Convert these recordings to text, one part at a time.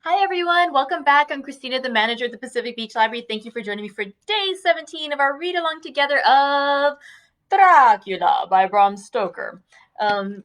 Hi everyone, welcome back. I'm Christina, the manager of the Pacific Beach Library. Thank you for joining me for day 17 of our read along together of Dracula by Bram Stoker. Um,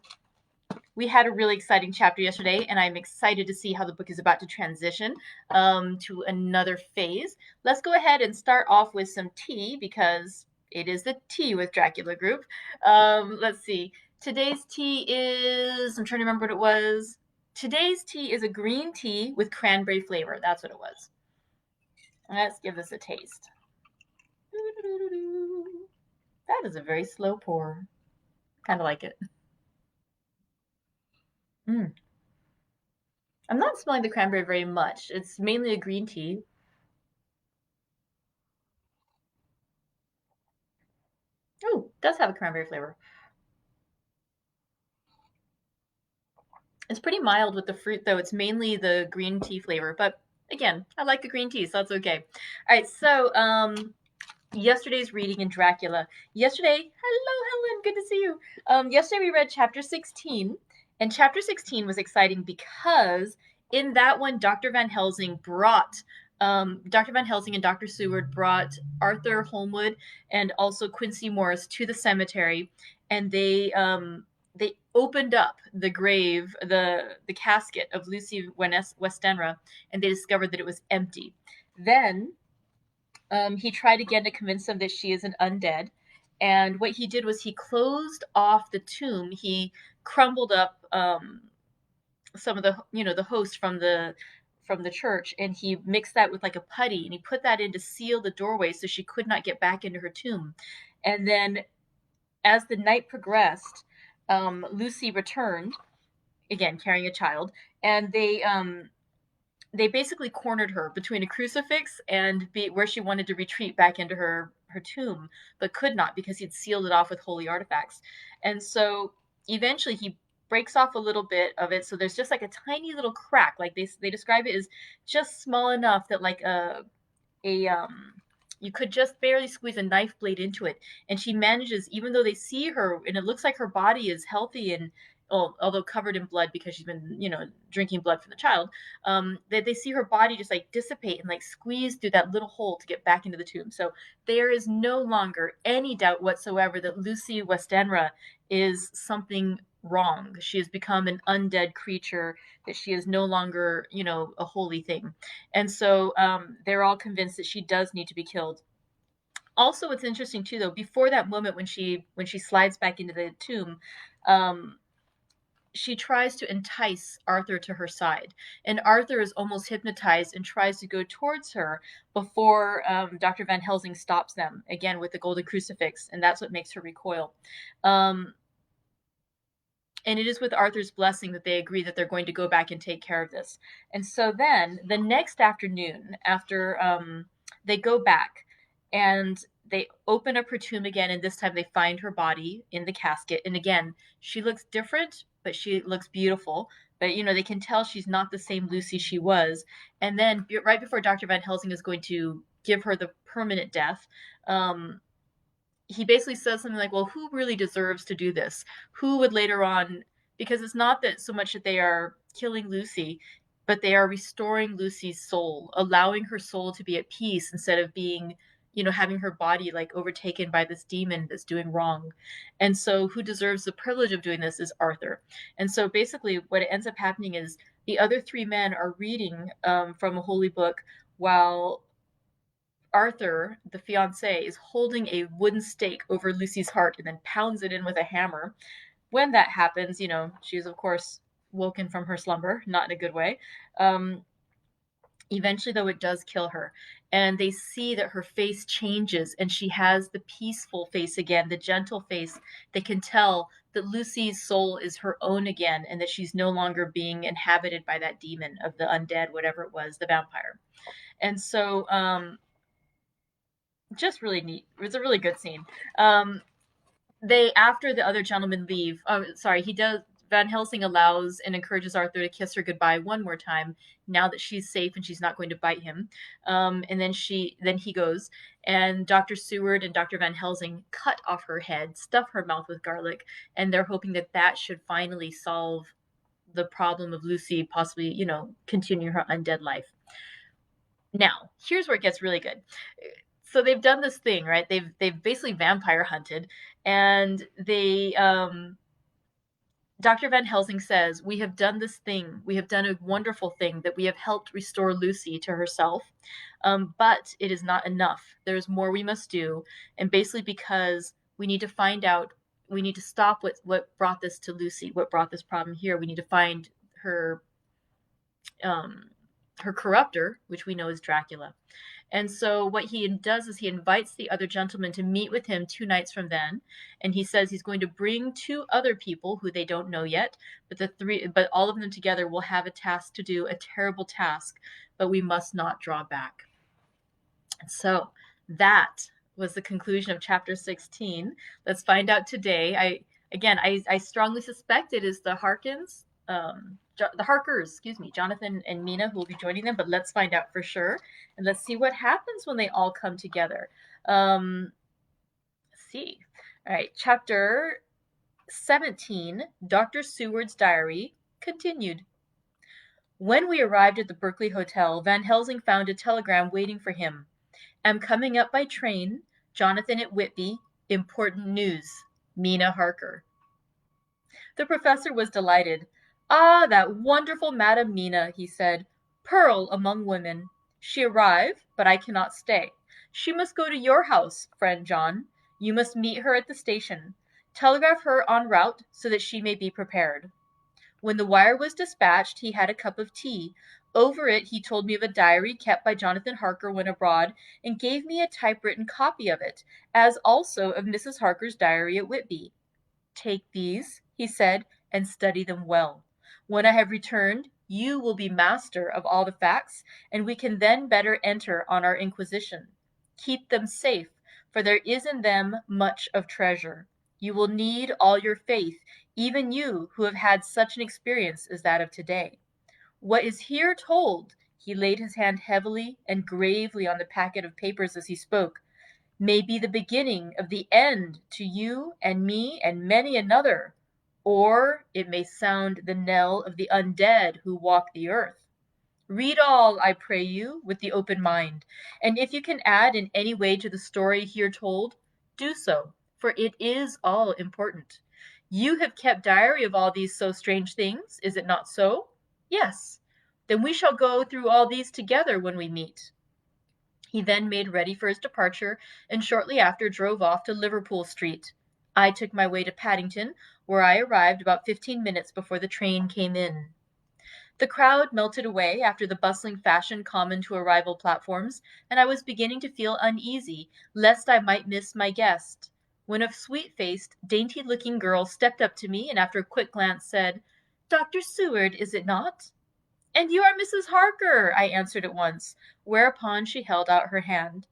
we had a really exciting chapter yesterday, and I'm excited to see how the book is about to transition to another phase. Let's go ahead and start off with some tea because it is the Tea with Dracula group. Let's see. Today's tea is, I'm trying to remember what it was. Today's tea is a green tea with cranberry flavor. That's what it was. Let's give this a taste. That is a very slow pour. Kind of like it. Mm. I'm not smelling the cranberry very much. It's mainly a green tea. Oh, it does have a cranberry flavor. It's pretty mild with the fruit, though. It's mainly the green tea flavor. But again, I like the green tea, so that's okay. All right, so yesterday's reading in Dracula. Yesterday, hello, Helen, good to see you. Yesterday we read chapter 16, and chapter 16 was exciting because in that one, Dr. Van Helsing and Dr. Seward brought Arthur Holmwood and also Quincy Morris to the cemetery, and they opened up the grave, the casket of Lucy Westenra, and they discovered that it was empty. Then he tried again to convince them that she is an undead. And what he did was he closed off the tomb. He crumbled up some of the host from the church, and he mixed that with like a putty, and he put that in to seal the doorway so she could not get back into her tomb. And then, as the night progressed, Lucy returned again carrying a child, and they basically cornered her between a crucifix and where she wanted to retreat back into her tomb, but could not because he'd sealed it off with holy artifacts. And so eventually he breaks off a little bit of it, so there's just like a tiny little crack. Like they describe it as just small enough that like a you could just barely squeeze a knife blade into it. And she manages, even though they see her and it looks like her body is healthy and, well, although covered in blood because she's been, drinking blood from the child, that they see her body just like dissipate and like squeeze through that little hole to get back into the tomb. So there is no longer any doubt whatsoever that Lucy Westenra is something wrong. She has become an undead creature, that she is no longer, a holy thing. And so they're all convinced that she does need to be killed. Also, what's interesting too, though, before that moment when she slides back into the tomb, um, she tries to entice Arthur to her side, and Arthur is almost hypnotized and tries to go towards her before Dr. Van Helsing stops them again with the golden crucifix, and that's what makes her recoil. Um, and it is with Arthur's blessing that they agree that they're going to go back and take care of this. And so then the next afternoon, after they go back and they open up her tomb again, and this time they find her body in the casket. And again, she looks different, but she looks beautiful. But they can tell she's not the same Lucy she was. And then right before Dr. Van Helsing is going to give her the permanent death, he basically says something like, well, who really deserves to do this? Who would later on, because it's not that so much that they are killing Lucy, but they are restoring Lucy's soul, allowing her soul to be at peace instead of being, having her body like overtaken by this demon that's doing wrong. And so who deserves the privilege of doing this is Arthur. And so basically what it ends up happening is the other three men are reading from a holy book while Arthur, the fiance, is holding a wooden stake over Lucy's heart and then pounds it in with a hammer. When that happens, she's of course woken from her slumber, not in a good way. Um, Eventually, though, it does kill her. And they see that her face changes and she has the peaceful face again, the gentle face. They can tell that Lucy's soul is her own again and that she's no longer being inhabited by that demon of the undead, whatever it was, the vampire. And so just really neat. It was a really good scene. They after the other gentlemen leave. Oh, sorry. He does. Van Helsing allows and encourages Arthur to kiss her goodbye one more time. Now that she's safe and she's not going to bite him, and then he goes, and Dr. Seward and Dr. Van Helsing cut off her head, stuff her mouth with garlic, and they're hoping that that should finally solve the problem of Lucy possibly, continuing her undead life. Now, here's where it gets really good. So they've done this thing, right? They've basically vampire hunted, and Dr. Van Helsing says, "We have done this thing. We have done a wonderful thing that we have helped restore Lucy to herself. But it is not enough. There's more we must do. And basically because we need to find out, we need to stop what brought this to Lucy, what brought this problem here. We need to find her corruptor, which we know is Dracula." And so what he does is he invites the other gentlemen to meet with him 2 nights from then, and he says he's going to bring 2 other people who they don't know yet, but all of them together will have a task to do, a terrible task, but we must not draw back. And so that was the conclusion of chapter 16. Let's find out today. I strongly suspect it is the Harkins, the Harkers, excuse me, Jonathan and Mina, who will be joining them, but let's find out for sure. And let's see what happens when they all come together. Let's see. All right, chapter 17, Dr. Seward's Diary, continued. When we arrived at the Berkeley Hotel, Van Helsing found a telegram waiting for him. "Am coming up by train. Jonathan at Whitby. Important news. Mina Harker." The professor was delighted. "Ah, that wonderful Madam Mina," he said. "Pearl among women. She arrived, but I cannot stay. She must go to your house, friend John. You must meet her at the station. Telegraph her en route so that she may be prepared." When the wire was dispatched, he had a cup of tea. Over it he told me of a diary kept by Jonathan Harker when abroad, and gave me a typewritten copy of it, as also of Mrs. Harker's diary at Whitby. "Take these," he said, "and study them well. When I have returned, you will be master of all the facts, and we can then better enter on our inquisition. Keep them safe, for there is in them much of treasure. You will need all your faith, even you who have had such an experience as that of today. What is here told," he laid his hand heavily and gravely on the packet of papers as he spoke, "may be the beginning of the end to you and me and many another, or it may sound the knell of the undead who walk the earth. Read all, I pray you, with the open mind, and if you can add in any way to the story here told, do so, for it is all important. You have kept diary of all these so strange things, is it not so? Yes. Then we shall go through all these together when we meet." He then made ready for his departure, and shortly after drove off to Liverpool Street. I took my way to Paddington, where I arrived about 15 minutes before the train came in. The crowd melted away after the bustling fashion common to arrival platforms, and I was beginning to feel uneasy, lest I might miss my guest, when a sweet-faced, dainty-looking girl stepped up to me, and after a quick glance said, "Dr. Seward, is it not?" "And you are Mrs. Harker," I answered at once, whereupon she held out her hand.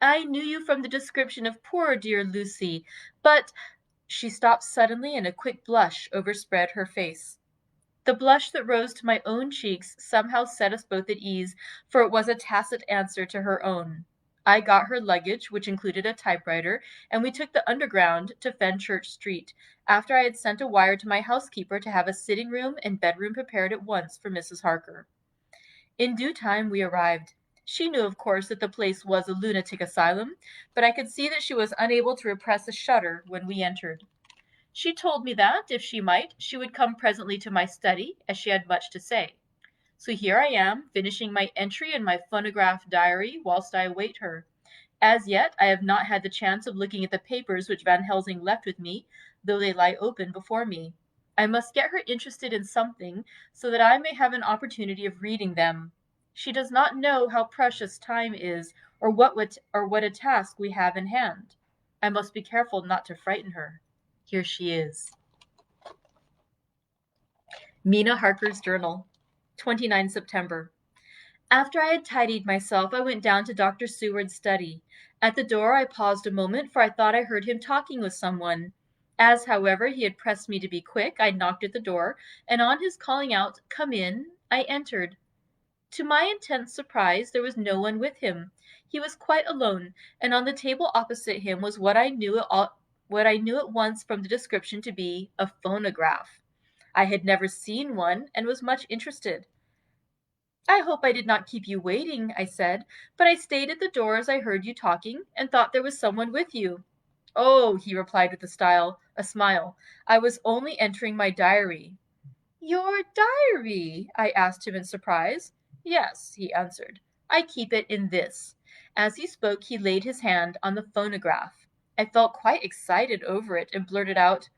"I knew you from the description of poor dear Lucy, but—" She stopped suddenly, and a quick blush overspread her face. The blush that rose to my own cheeks somehow set us both at ease, for it was a tacit answer to her own. I got her luggage, which included a typewriter, and we took the Underground to Fenchurch Street, after I had sent a wire to my housekeeper to have a sitting room and bedroom prepared at once for Mrs. Harker. In due time we arrived. She knew, of course, that the place was a lunatic asylum, but I could see that she was unable to repress a shudder when we entered. She told me that, if she might, she would come presently to my study, as she had much to say. So here I am, finishing my entry in my phonograph diary whilst I await her. As yet, I have not had the chance of looking at the papers which Van Helsing left with me, though they lie open before me. I must get her interested in something, so that I may have an opportunity of reading them. She does not know how precious time is, or what a task we have in hand. I must be careful not to frighten her. Here she is. Mina Harker's Journal, 29 September. After I had tidied myself, I went down to Dr. Seward's study. At the door I paused a moment, for I thought I heard him talking with someone. As, however, he had pressed me to be quick, I knocked at the door, and on his calling out, "Come in," I entered. To my intense surprise, there was no one with him. He was quite alone, and on the table opposite him was what I knew at once from the description to be a phonograph. I had never seen one and was much interested. I hope I did not keep you waiting, I said, but I stayed at the door as I heard you talking and thought there was someone with you. Oh, he replied with a smile. I was only entering my diary. Your diary? I asked him in surprise. Yes, he answered. I keep it in this. As he spoke, he laid his hand on the phonograph. I felt quite excited over it and blurted out,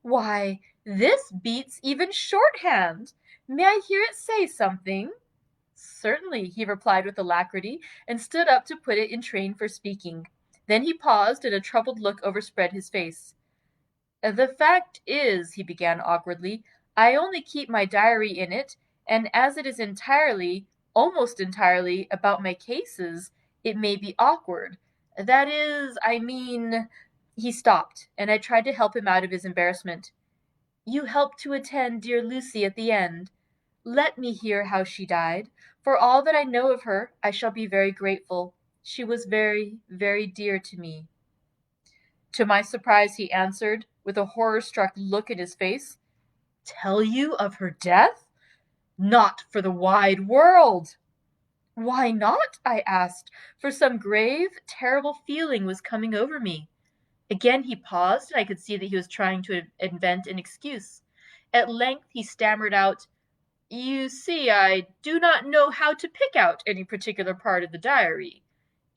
Why, this beats even shorthand. May I hear it say something? Certainly, he replied with alacrity, and stood up to put it in train for speaking. Then he paused, and a troubled look overspread his face. The fact is, he began awkwardly, I only keep my diary in it, and as it is almost entirely, about my cases, it may be awkward. That is, I mean. He stopped, and I tried to help him out of his embarrassment. You helped to attend dear Lucy at the end. Let me hear how she died. For all that I know of her, I shall be very grateful. She was very, very dear to me. To my surprise, he answered, with a horror-struck look in his face, Tell you of her death? Not for the wide world. Why not? I asked, for some grave, terrible feeling was coming over me. Again he paused, and I could see that he was trying to invent an excuse. At length he stammered out, You see, I do not know how to pick out any particular part of the diary.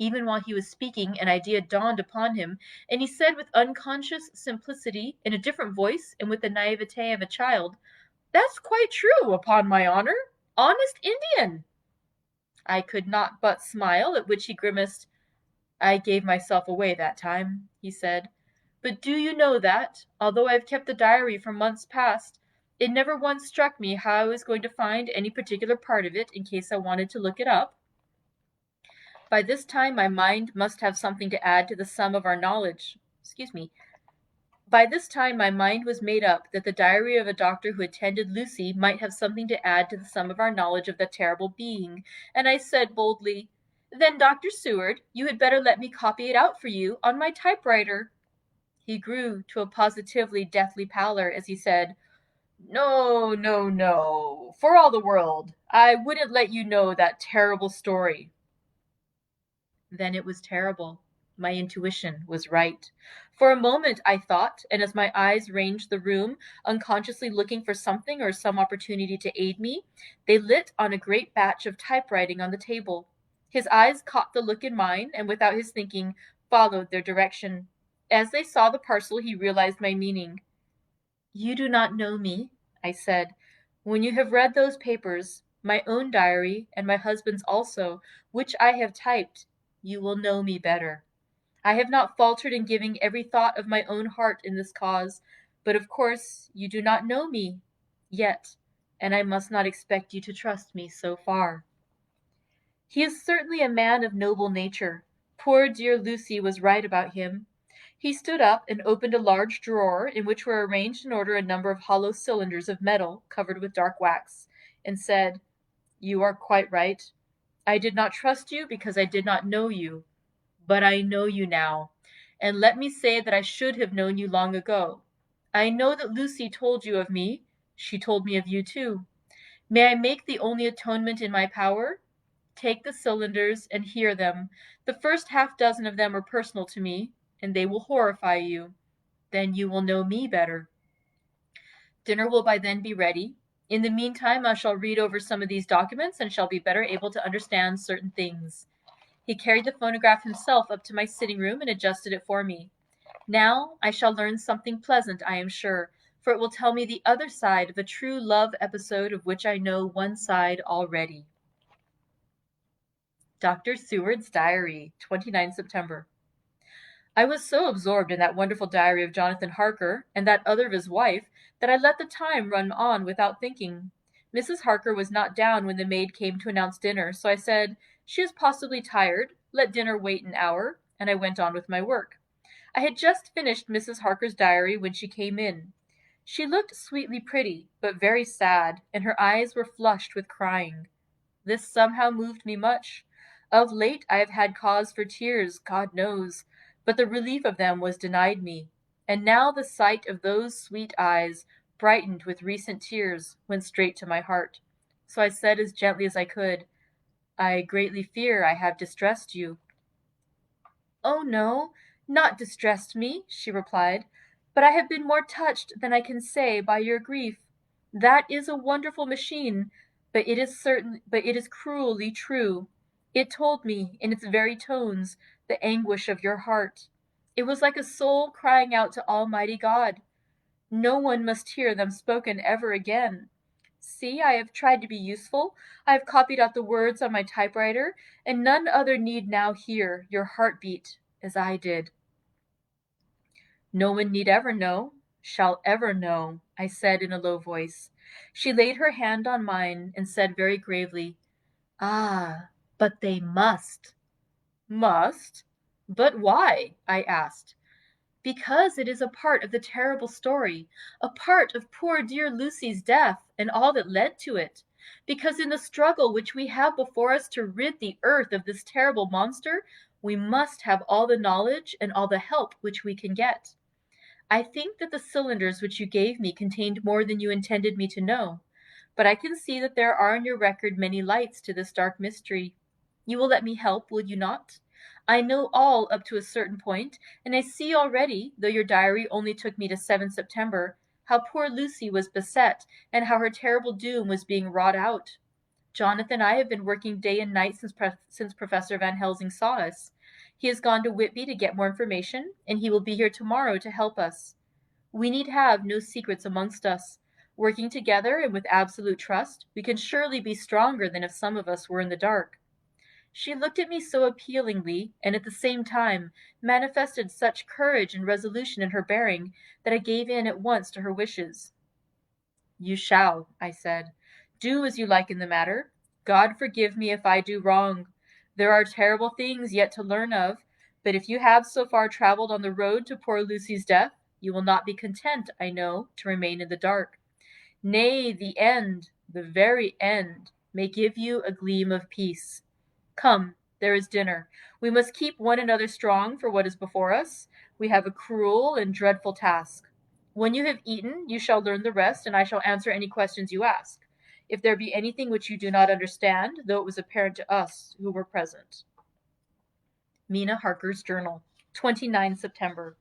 Even while he was speaking, an idea dawned upon him, and he said with unconscious simplicity, in a different voice, and with the naivete of a child, That's quite true, upon my honor. Honest Indian. I could not but smile, at which he grimaced. I gave myself away that time, he said. But do you know that, although I have kept the diary for months past, it never once struck me how I was going to find any particular part of it in case I wanted to look it up? By this time my mind must have something to add to the sum of our knowledge. By this time my mind was made up that the diary of a doctor who attended Lucy might have something to add to the sum of our knowledge of that terrible being, and I said boldly, Then, Dr. Seward, you had better let me copy it out for you on my typewriter. He grew to a positively deathly pallor as he said, No, no, no, for all the world. I wouldn't let you know that terrible story. Then it was terrible. My intuition was right. For a moment I thought, and as my eyes ranged the room, unconsciously looking for something or some opportunity to aid me, they lit on a great batch of typewriting on the table. His eyes caught the look in mine, and without his thinking, followed their direction. As they saw the parcel, he realized my meaning. You do not know me, I said. When you have read those papers, my own diary, and my husband's also, which I have typed, you will know me better. I have not faltered in giving every thought of my own heart in this cause, but of course you do not know me yet, and I must not expect you to trust me so far. He is certainly a man of noble nature. Poor dear Lucy was right about him. He stood up and opened a large drawer in which were arranged in order a number of hollow cylinders of metal covered with dark wax, and said, You are quite right. I did not trust you because I did not know you, but I know you now, and let me say that I should have known you long ago. I know that Lucy told you of me. She told me of you too. May I make the only atonement in my power? Take the cylinders and hear them. The first half-dozen of them are personal to me, and they will horrify you. Then you will know me better. Dinner will by then be ready. In the meantime, I shall read over some of these documents and shall be better able to understand certain things. He carried the phonograph himself up to my sitting room and adjusted it for me. Now I shall learn something pleasant, I am sure, for it will tell me the other side of a true love episode of which I know one side already. Dr. Seward's Diary, 29 September. I was so absorbed in that wonderful diary of Jonathan Harker and that other of his wife that I let the time run on without thinking. Mrs. Harker was not down when the maid came to announce dinner, so I said, She is possibly tired. Let dinner wait an hour, and I went on with my work. I had just finished Mrs. Harker's diary when she came in. She looked sweetly pretty, but very sad, and her eyes were flushed with crying. This somehow moved me much. Of late I have had cause for tears, God knows, but the relief of them was denied me, and now the sight of those sweet eyes brightened with recent tears, went straight to my heart. So I said as gently as I could, "I greatly fear I have distressed you." "Oh, no, not distressed me," she replied, "but I have been more touched than I can say by your grief. That is a wonderful machine, but it is cruelly true. It told me, in its very tones, the anguish of your heart. It was like a soul crying out to Almighty God. No one must hear them spoken ever again. See, I have tried to be useful. I have copied out the words on my typewriter, and none other need now hear your heartbeat as I did." "No one need ever know, shall ever know," I said in a low voice. She laid her hand on mine and said very gravely, "Ah, but they must." "Must? But why?" I asked. "Because it is a part of the terrible story, a part of poor dear Lucy's death and all that led to it. Because in the struggle which we have before us to rid the earth of this terrible monster, we must have all the knowledge and all the help which we can get. I think that the cylinders which you gave me contained more than you intended me to know, but I can see that there are in your record many lights to this dark mystery. You will let me help, will you not? I know all up to a certain point, and I see already, though your diary only took me to 7 September, how poor Lucy was beset, and how her terrible doom was being wrought out. Jonathan and I have been working day and night since Professor Van Helsing saw us. He has gone to Whitby to get more information, and he will be here tomorrow to help us. We need have no secrets amongst us. Working together and with absolute trust, we can surely be stronger than if some of us were in the dark." She looked at me so appealingly, and at the same time manifested such courage and resolution in her bearing, that I gave in at once to her wishes. "You shall," I said. "Do as you like in the matter. God forgive me if I do wrong. There are terrible things yet to learn of, but if you have so far travelled on the road to poor Lucy's death, you will not be content, I know, to remain in the dark. Nay, the end, the very end, may give you a gleam of peace. Come, there is dinner. We must keep one another strong for what is before us. We have a cruel and dreadful task. When you have eaten, you shall learn the rest, and I shall answer any questions you ask, if there be anything which you do not understand, though it was apparent to us who were present." Mina Harker's Journal, 29 September.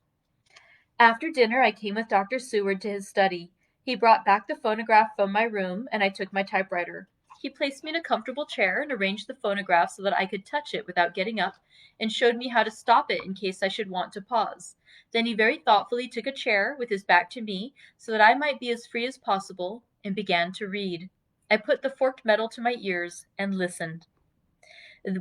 After dinner, I came with Dr. Seward to his study. He brought back the phonograph from my room, and I took my typewriter. He placed me in a comfortable chair and arranged the phonograph so that I could touch it without getting up, and showed me how to stop it in case I should want to pause. Then he very thoughtfully took a chair with his back to me so that I might be as free as possible, and began to read. I put the forked metal to my ears and listened.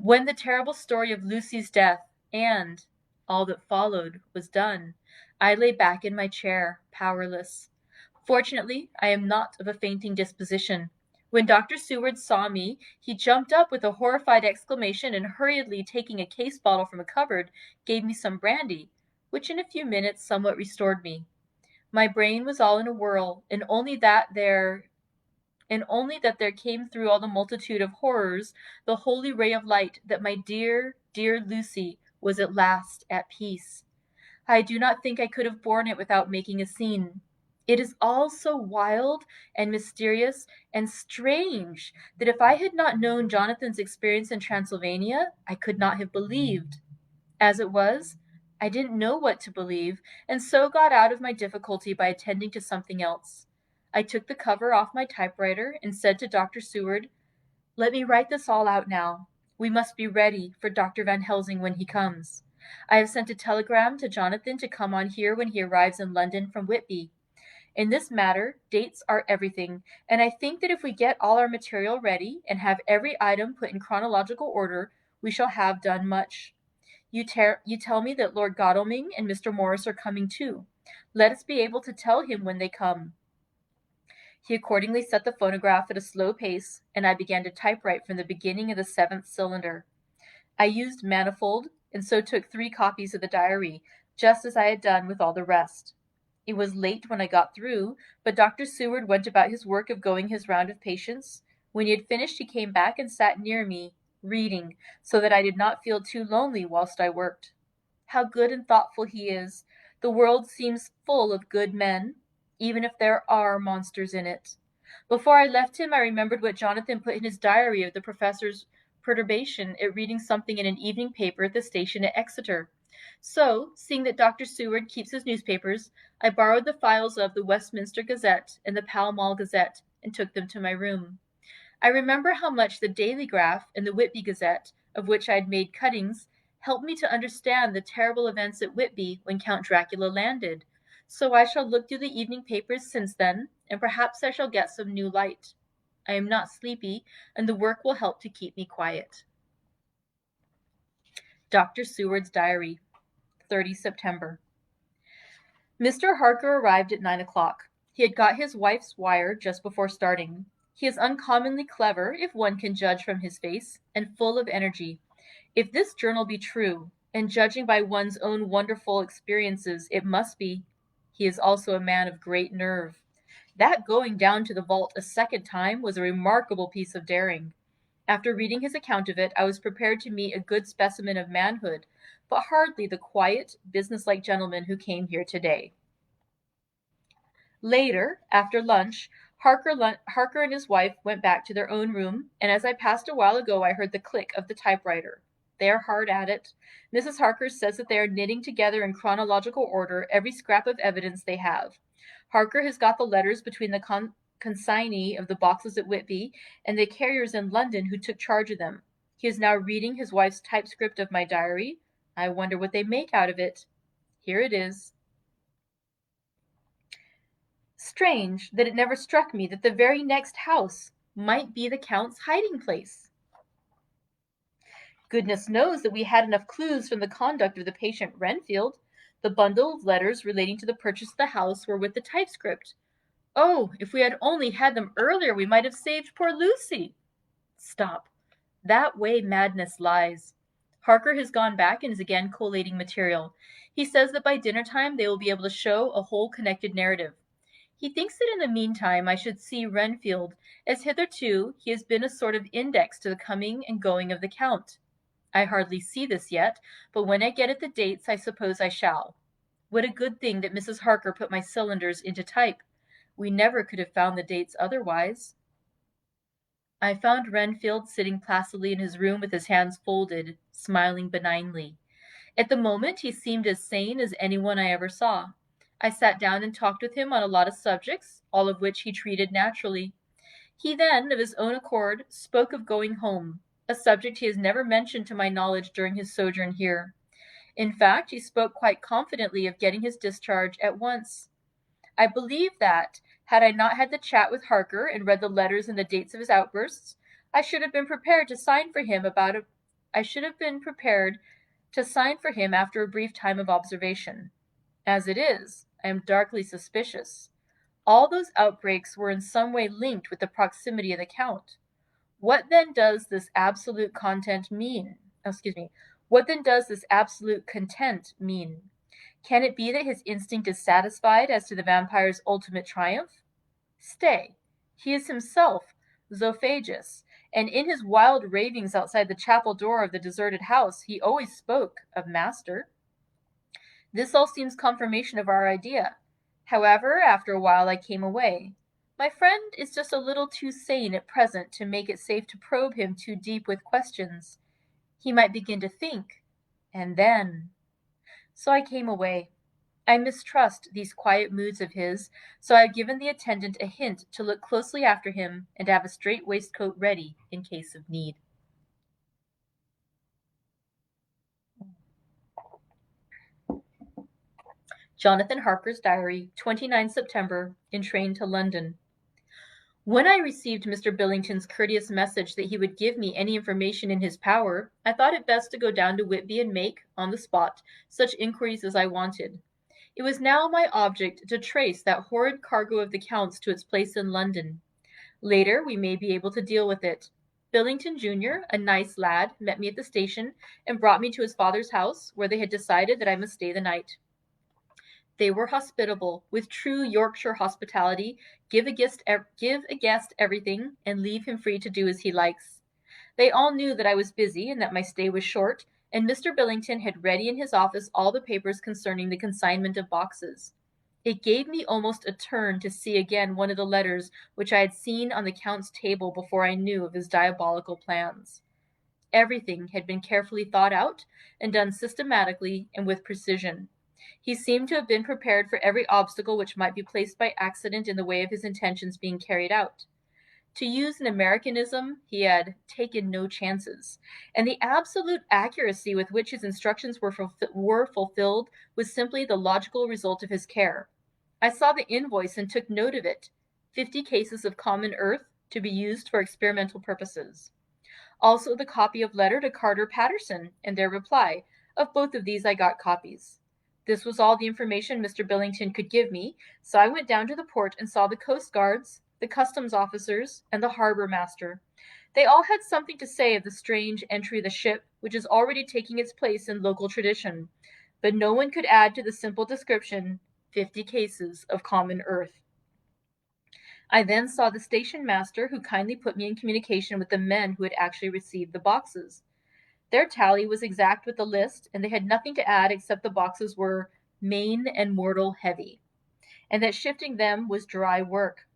When the terrible story of Lucy's death and all that followed was done, I lay back in my chair, powerless. Fortunately, I am not of a fainting disposition. When Dr. Seward saw me, he jumped up with a horrified exclamation, and hurriedly taking a case bottle from a cupboard, gave me some brandy, which in a few minutes somewhat restored me. My brain was all in a whirl, and only that there came through all the multitude of horrors the holy ray of light that my dear, dear Lucy was at last at peace. I do not think I could have borne it without making a scene. It is all so wild and mysterious and strange that if I had not known Jonathan's experience in Transylvania, I could not have believed. As it was, I didn't know what to believe, and so got out of my difficulty by attending to something else. I took the cover off my typewriter and said to Dr. Seward, "Let me write this all out now. We must be ready for Dr. Van Helsing when he comes. I have sent a telegram to Jonathan to come on here when he arrives in London from Whitby. In this matter, dates are everything, and I think that if we get all our material ready and have every item put in chronological order, we shall have done much. You tell me that Lord Godalming and Mr. Morris are coming too. Let us be able to tell him when they come." He accordingly set the phonograph at a slow pace, and I began to typewrite from the beginning of the 7th cylinder. I used manifold, and so took 3 copies of the diary, just as I had done with all the rest. It was late when I got through, but Dr. Seward went about his work of going his round of patients. When he had finished, he came back and sat near me, reading, so that I did not feel too lonely whilst I worked. How good and thoughtful he is! The world seems full of good men. even if there are monsters in it. Before I left him, I remembered what Jonathan put in his diary of the professor's perturbation at reading something in an evening paper at the station at Exeter. So, seeing that Dr. Seward keeps his newspapers, I borrowed the files of the Westminster Gazette and the Pall Mall Gazette and took them to my room. I remember how much the Daily Graph and the Whitby Gazette, of which I had made cuttings, helped me to understand the terrible events at Whitby when Count Dracula landed. So I shall look through the evening papers since then, and perhaps I shall get some new light. I am not sleepy, and the work will help to keep me quiet. Dr. Seward's Diary, 30 September. Mr. Harker arrived at 9 o'clock. He had got his wife's wire just before starting. He is uncommonly clever, if one can judge from his face, and full of energy. If this journal be true, and judging by one's own wonderful experiences, it must be, he is also a man of great nerve. That going down to the vault a second time was a remarkable piece of daring. After reading his account of it, I was prepared to meet a good specimen of manhood, but hardly the quiet, businesslike gentleman who came here today. Later, after lunch, Harker and his wife went back to their own room, and as I passed a while ago, I heard the click of the typewriter. They are hard at it. Mrs. Harker says that they are knitting together in chronological order every scrap of evidence they have. Harker has got the letters between the consignee of the boxes at Whitby and the carriers in London who took charge of them. He is now reading his wife's typescript of my diary. I wonder what they make out of it. Here it is. Strange that it never struck me that the very next house might be the Count's hiding place. Goodness knows that we had enough clues from the conduct of the patient Renfield. The bundle of letters relating to the purchase of the house were with the typescript. Oh, if we had only had them earlier, we might have saved poor Lucy. Stop. That way madness lies. Harker has gone back and is again collating material. He says that by dinner time they will be able to show a whole connected narrative. He thinks that in the meantime I should see Renfield, as hitherto he has been a sort of index to the coming and going of the Count. I hardly see this yet, but when I get at the dates I suppose I shall. What a good thing that Mrs. Harker put my cylinders into type. We never could have found the dates otherwise. I found Renfield sitting placidly in his room with his hands folded, smiling benignly. At the moment he seemed as sane as anyone I ever saw. I sat down and talked with him on a lot of subjects, all of which he treated naturally. He then, of his own accord, spoke of going home, a subject he has never mentioned to my knowledge during his sojourn here. In fact, he spoke quite confidently of getting his discharge at once. I believe that, had I not had the chat with Harker and read the letters and the dates of his outbursts, I should have been prepared to sign for him after a brief time of observation. As it is, I am darkly suspicious. All those outbreaks were in some way linked with the proximity of the Count. What then does this absolute content mean? What then does this absolute content mean? Can it be that his instinct is satisfied as to the vampire's ultimate triumph? Stay, he is himself zoophagous, and in his wild ravings outside the chapel door of the deserted house he always spoke of master. This all seems confirmation of our idea. However, after a while I came away. My friend is just a little too sane at present to make it safe to probe him too deep with questions. He might begin to think, and then... So I came away. I mistrust these quiet moods of his, so I have given the attendant a hint to look closely after him and have a strait waistcoat ready in case of need. Jonathan Harker's Diary, 29 September, in train to London. When I received Mr. Billington's courteous message that he would give me any information in his power, I thought it best to go down to Whitby and make, on the spot, such inquiries as I wanted. It was now my object to trace that horrid cargo of the Count's to its place in London. Later we may be able to deal with it. Billington Jr., a nice lad, met me at the station and brought me to his father's house, where they had decided that I must stay the night. They were hospitable, with true Yorkshire hospitality, give a guest everything, and leave him free to do as he likes. They all knew that I was busy and that my stay was short, and Mr. Billington had ready in his office all the papers concerning the consignment of boxes. It gave me almost a turn to see again one of the letters which I had seen on the Count's table before I knew of his diabolical plans. Everything had been carefully thought out and done systematically and with precision. He seemed to have been prepared for every obstacle which might be placed by accident in the way of his intentions being carried out. To use an Americanism, he had taken no chances, and the absolute accuracy with which his instructions were fulfilled was simply the logical result of his care. I saw the invoice and took note of it. 50 cases of common earth to be used for experimental purposes. Also the copy of letter to Carter Patterson and their reply. Of both of these I got copies. This was all the information Mr. Billington could give me, so I went down to the port and saw the coast guards, the customs officers, and the harbor master. They all had something to say of the strange entry of the ship, which is already taking its place in local tradition, but no one could add to the simple description, 50 cases of common earth. I then saw the station master, who kindly put me in communication with the men who had actually received the boxes. Their tally was exact with the list, and they had nothing to add except the boxes were main and mortal heavy, and that shifting them was dry work.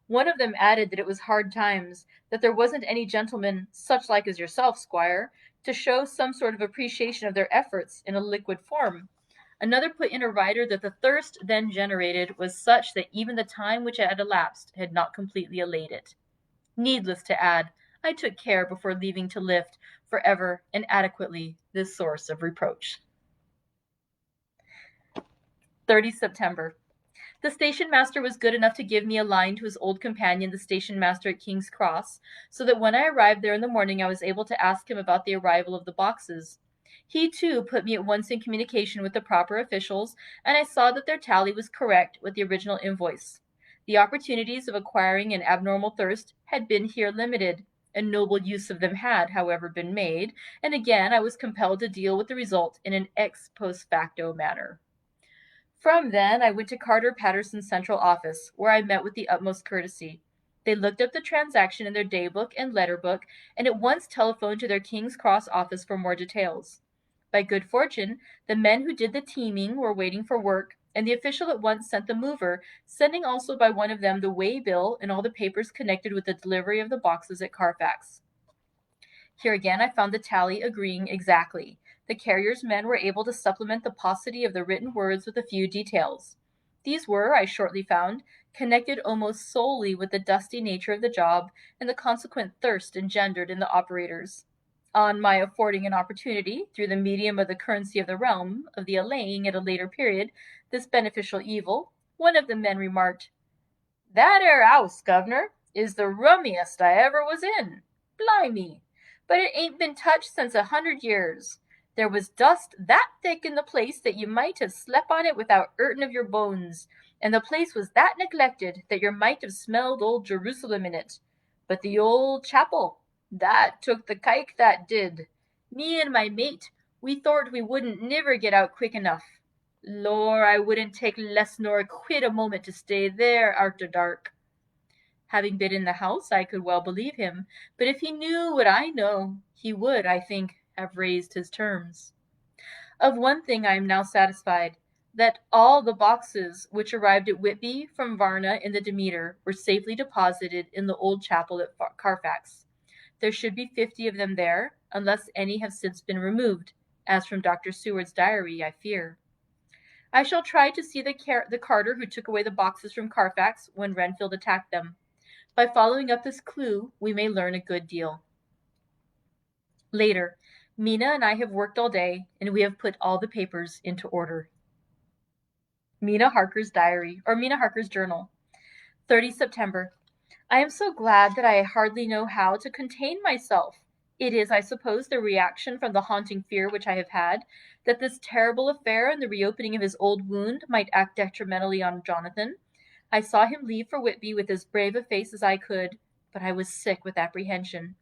One of them added that it was hard times, that there wasn't any gentleman, such like as yourself, squire, to show some sort of appreciation of their efforts in a liquid form. Another put in a rider that the thirst then generated was such that even the time which had elapsed had not completely allayed it. Needless to add, I took care before leaving to lift forever and adequately this source of reproach. 30 September. The station master was good enough to give me a line to his old companion, the station master at King's Cross, so that when I arrived there in the morning I was able to ask him about the arrival of the boxes. He, too, put me at once in communication with the proper officials, and I saw that their tally was correct with the original invoice. The opportunities of acquiring an abnormal thirst had been here limited. A noble use of them had, however, been made, and again I was compelled to deal with the result in an ex post facto manner. From then I went to Carter Patterson's central office, where I met with the utmost courtesy. They looked up the transaction in their daybook and letterbook, and at once telephoned to their King's Cross office for more details. By good fortune, the men who did the teaming were waiting for work, and the official at once sent the mover, sending also by one of them the way-bill and all the papers connected with the delivery of the boxes at Carfax. Here again I found the tally agreeing exactly. The carrier's men were able to supplement the paucity of the written words with a few details. These were, I shortly found, connected almost solely with the dusty nature of the job and the consequent thirst engendered in the operators. On my affording an opportunity, through the medium of the currency of the realm, of the allaying at a later period this beneficial evil, one of the men remarked, "That 'ere 'ouse, governor, is the rummiest I ever was in. Blimey! But it ain't been touched since 100 years. There was dust that thick in the place that you might have slept on it without 'urtin' of your bones, and the place was that neglected that you might have smelled old Jerusalem in it. But the old chapel, that took the kike, that did. Me and my mate, we thort we wouldn't niver get out quick enough. Lor, I wouldn't take less nor a quid a moment to stay there arter dark." Having been in the house, I could well believe him, but if he knew what I know, he would, I think, have raised his terms. Of one thing I am now satisfied, that all the boxes which arrived at Whitby from Varna in the Demeter were safely deposited in the old chapel at Carfax. There should be 50 of them there, unless any have since been removed, as from Dr. Seward's diary, I fear. I shall try to see the carter who took away the boxes from Carfax when Renfield attacked them. By following up this clue, we may learn a good deal. Later, Mina and I have worked all day, and we have put all the papers into order. Mina Harker's diary, or Mina Harker's journal. 30 September. I am so glad that I hardly know how to contain myself. It is, I suppose, the reaction from the haunting fear which I have had, that this terrible affair and the reopening of his old wound might act detrimentally on Jonathan. I saw him leave for Whitby with as brave a face as I could, but I was sick with apprehension.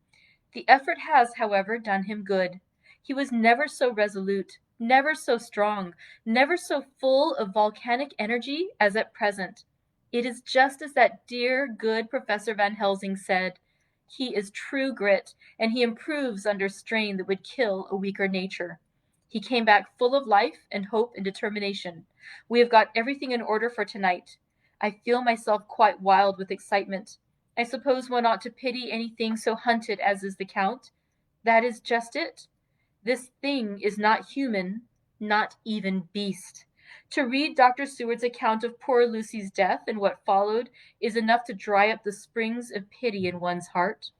The effort has, however, done him good. He was never so resolute, never so strong, never so full of volcanic energy as at present. It is just as that dear, good Professor Van Helsing said. He is true grit, and he improves under strain that would kill a weaker nature. He came back full of life and hope and determination. We have got everything in order for tonight. I feel myself quite wild with excitement. I suppose one ought to pity anything so hunted as is the Count. That is just it. This thing is not human, not even beast. To read Dr. Seward's account of poor Lucy's death and what followed is enough to dry up the springs of pity in one's heart.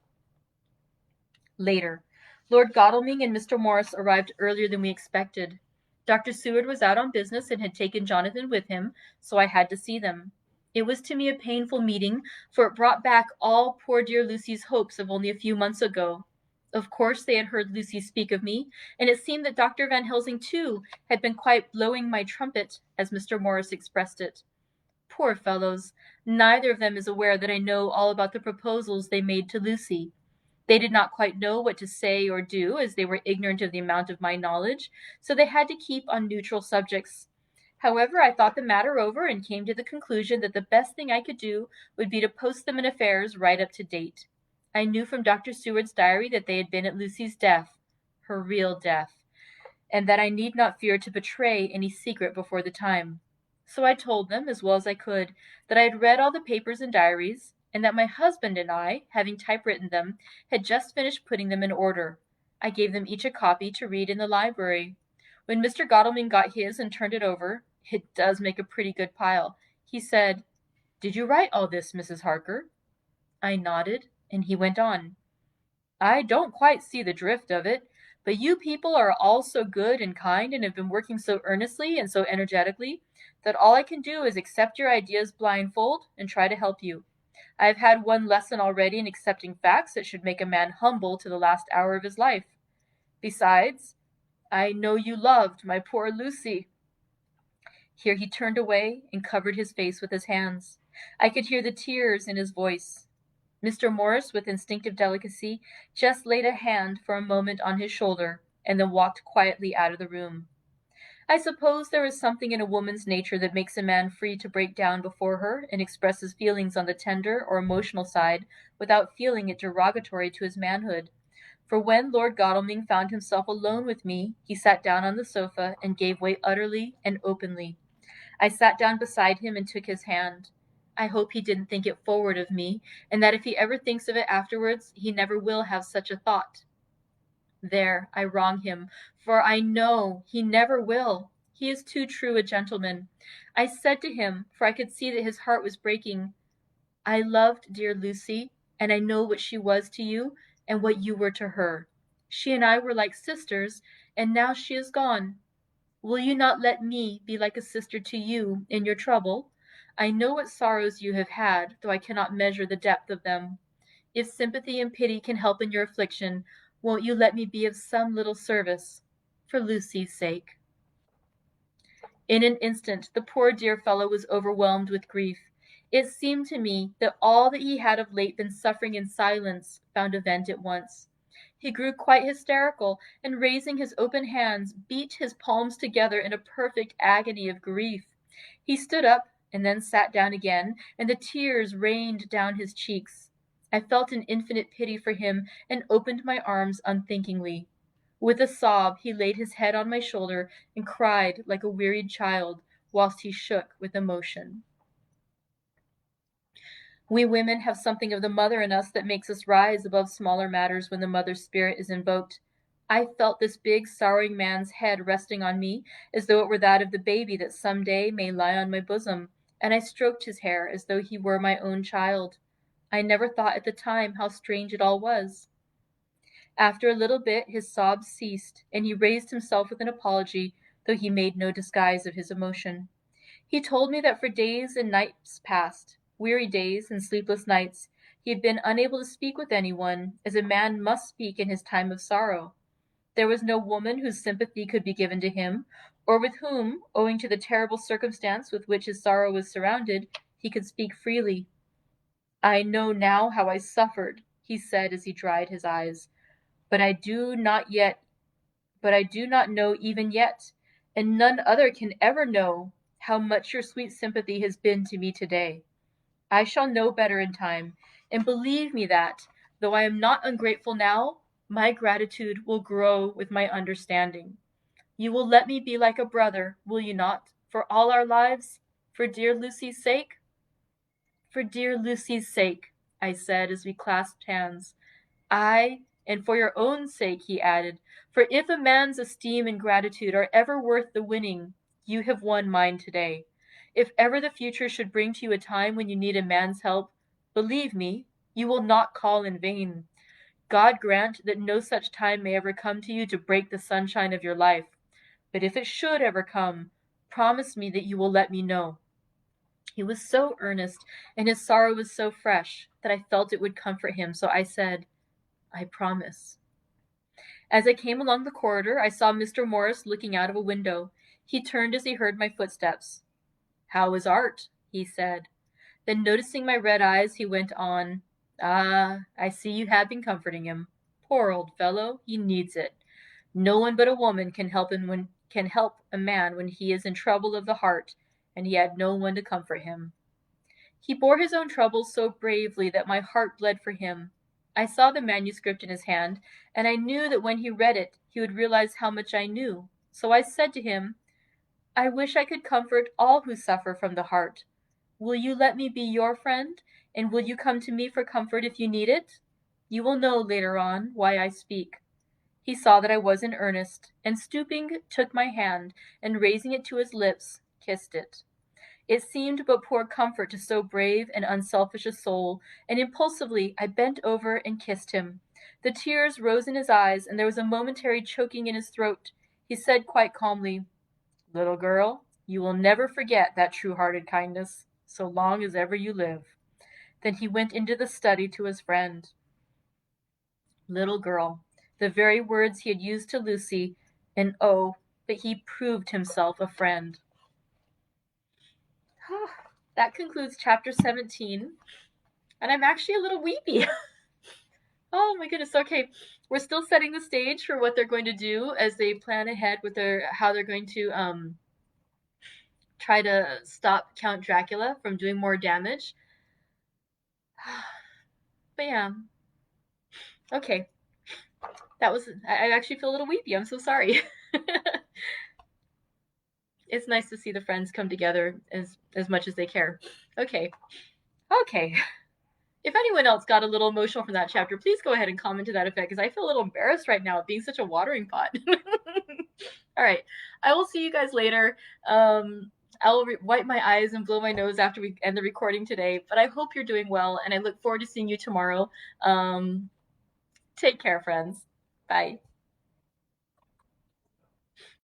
Later, Lord Godalming and Mr. Morris arrived earlier than we expected. Dr. Seward was out on business and had taken Jonathan with him, so I had to see them. It was to me a painful meeting, for it brought back all poor dear Lucy's hopes of only a few months ago. Of course they had heard Lucy speak of me, and it seemed that Dr. Van Helsing, too, had been quite blowing my trumpet, as Mr. Morris expressed it. Poor fellows, neither of them is aware that I know all about the proposals they made to Lucy. They did not quite know what to say or do, as they were ignorant of the amount of my knowledge, so they had to keep on neutral subjects. However, I thought the matter over and came to the conclusion that the best thing I could do would be to post them in affairs right up to date. I knew from Dr. Seward's diary that they had been at Lucy's death, her real death, and that I need not fear to betray any secret before the time. So I told them, as well as I could, that I had read all the papers and diaries, and that my husband and I, having typewritten them, had just finished putting them in order. I gave them each a copy to read in the library. When Mr. Godalming got his and turned it over, it does make a pretty good pile. He said, "Did you write all this, Mrs. Harker?" I nodded, and he went on. "I don't quite see the drift of it, but you people are all so good and kind and have been working so earnestly and so energetically that all I can do is accept your ideas blindfold and try to help you. I have had one lesson already in accepting facts that should make a man humble to the last hour of his life. Besides, I know you loved my poor Lucy." Here he turned away and covered his face with his hands. I could hear the tears in his voice. Mr. Morris, with instinctive delicacy, just laid a hand for a moment on his shoulder and then walked quietly out of the room. I suppose there is something in a woman's nature that makes a man free to break down before her and express his feelings on the tender or emotional side without feeling it derogatory to his manhood. For when Lord Godalming found himself alone with me, he sat down on the sofa and gave way utterly and openly. I sat down beside him and took his hand. I hope he didn't think it forward of me, and that if he ever thinks of it afterwards, he never will have such a thought. There, I wrong him, for I know he never will. He is too true a gentleman. I said to him, for I could see that his heart was breaking, "I loved dear Lucy, and I know what she was to you, and what you were to her. She and I were like sisters, and now she is gone. Will you not let me be like a sister to you in your trouble? I know what sorrows you have had, though I cannot measure the depth of them. If sympathy and pity can help in your affliction, won't you let me be of some little service, for Lucy's sake?" In an instant the poor dear fellow was overwhelmed with grief. It seemed to me that all that he had of late been suffering in silence found a vent at once. He grew quite hysterical, and raising his open hands, beat his palms together in a perfect agony of grief. He stood up, and then sat down again, and the tears rained down his cheeks. I felt an infinite pity for him, and opened my arms unthinkingly. With a sob he laid his head on my shoulder, and cried like a wearied child, whilst he shook with emotion. We women have something of the mother in us that makes us rise above smaller matters when the mother's spirit is invoked. I felt this big, sorrowing man's head resting on me, as though it were that of the baby that some day may lie on my bosom, and I stroked his hair as though he were my own child. I never thought at the time how strange it all was. After a little bit his sobs ceased, and he raised himself with an apology, though he made no disguise of his emotion. He told me that for days and nights past, weary days and sleepless nights, he had been unable to speak with anyone, as a man must speak in his time of sorrow. There was no woman whose sympathy could be given to him, or with whom, owing to the terrible circumstance with which his sorrow was surrounded, he could speak freely. "I know now how I suffered," he said as he dried his eyes, but I do not know even yet, and none other can ever know, how much your sweet sympathy has been to me today. I shall know better in time, and believe me that, though I am not ungrateful now, my gratitude will grow with my understanding. You will let me be like a brother, will you not, for all our lives, for dear Lucy's sake?" "For dear Lucy's sake," I said as we clasped hands. "Ay, and for your own sake," he added, "for if a man's esteem and gratitude are ever worth the winning, you have won mine today. If ever the future should bring to you a time when you need a man's help, believe me, you will not call in vain. God grant that no such time may ever come to you to break the sunshine of your life. But if it should ever come, promise me that you will let me know." He was so earnest, and his sorrow was so fresh, that I felt it would comfort him, so I said, "I promise." As I came along the corridor, I saw Mr. Morris looking out of a window. He turned as he heard my footsteps. "How is Art?" he said. Then noticing my red eyes, he went on, "Ah, I see you have been comforting him. Poor old fellow, he needs it. No one but a woman can help a man when he is in trouble of the heart, and he had no one to comfort him." He bore his own troubles so bravely that my heart bled for him. I saw the manuscript in his hand, and I knew that when he read it he would realize how much I knew. So I said to him, "I wish I could comfort all who suffer from the heart. Will you let me be your friend, and will you come to me for comfort if you need it? You will know later on why I speak." He saw that I was in earnest, and stooping took my hand, and raising it to his lips, kissed it. It seemed but poor comfort to so brave and unselfish a soul, and impulsively I bent over and kissed him. The tears rose in his eyes, and there was a momentary choking in his throat. He said quite calmly, "Little girl, you will never forget that true-hearted kindness, so long as ever you live." Then he went into the study to his friend. Little girl, the very words he had used to Lucy, and oh, but he proved himself a friend. That concludes chapter 17, and I'm actually a little weepy. Oh my goodness. Okay, we're still setting the stage for what they're going to do as they plan ahead with how they're going to try to stop Count Dracula from doing more damage. But yeah. Okay. I actually feel a little weepy. I'm so sorry. It's nice to see the friends come together as much as they care. Okay. Okay. If anyone else got a little emotional from that chapter, please go ahead and comment to that effect, because I feel a little embarrassed right now of being such a watering pot. All right. I will see you guys later. I'll wipe my eyes and blow my nose after we end the recording today, but I hope you're doing well, and I look forward to seeing you tomorrow. Take care, friends. Bye.